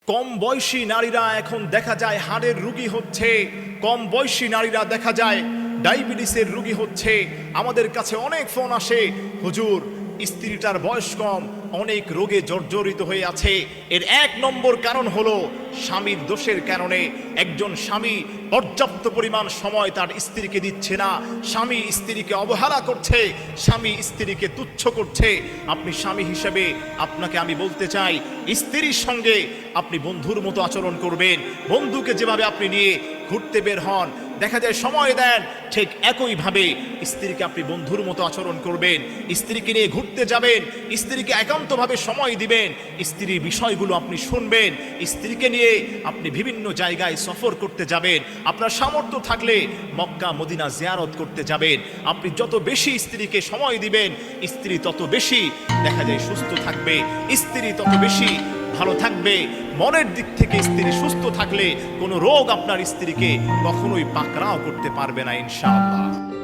কম বয়সী নারীরা এখন দেখা যায় হাড়ের রোগী হচ্ছে, কম বয়সী নারীরা দেখা যায় ডায়াবেটিসের রোগী হচ্ছে। আমাদের কাছে অনেক ফোন আসে, হুজুর স্ত্রীটার বয়স কম, অনেক রোগে জর্জরিত হয়ে আছে। এর এক নম্বর কারণ হলো স্বামীর দোষের কারণে। একজন স্বামী পর্যাপ্ত পরিমাণ সময় তার স্ত্রীকে দিচ্ছে না, স্বামী স্ত্রীকে অবহেলা করছে, স্বামী স্ত্রীকে তুচ্ছ করছে। আপনি স্বামী হিসেবে আপনাকে আমি বলতে চাই, স্ত্রীর সঙ্গে আপনি বন্ধুর মতো আচরণ করবেন। বন্ধুকে যেভাবে আপনি নিয়ে ঘুরতে বের হন, দেখা যায় সময় দেন, ঠিক একইভাবে স্ত্রীকে আপনি বন্ধুর মতো আচরণ করবেন। স্ত্রীকে নিয়ে ঘুরতে যাবেন, স্ত্রীকে একান্তভাবে সময় দিবেন, স্ত্রীর বিষয়গুলো আপনি শুনবেন। স্ত্রীকে নিয়ে আপনি বিভিন্ন জায়গায় সফর করতে যাবেন। আপনার সামর্থ্য থাকলে মক্কা মদিনা জিয়ারত করতে যাবেন। আপনি যত বেশি স্ত্রীকে সময় দিবেন, স্ত্রী তত বেশি দেখা যায় সুস্থ থাকবে, স্ত্রী তত বেশি ভালো থাকবে। মনের দিক থেকে স্ত্রী সুস্থ থাকলে কোনো রোগ আপনার স্ত্রীকে কখনোই পাকড়াও করতে পারবে না ইনশাআল্লাহ।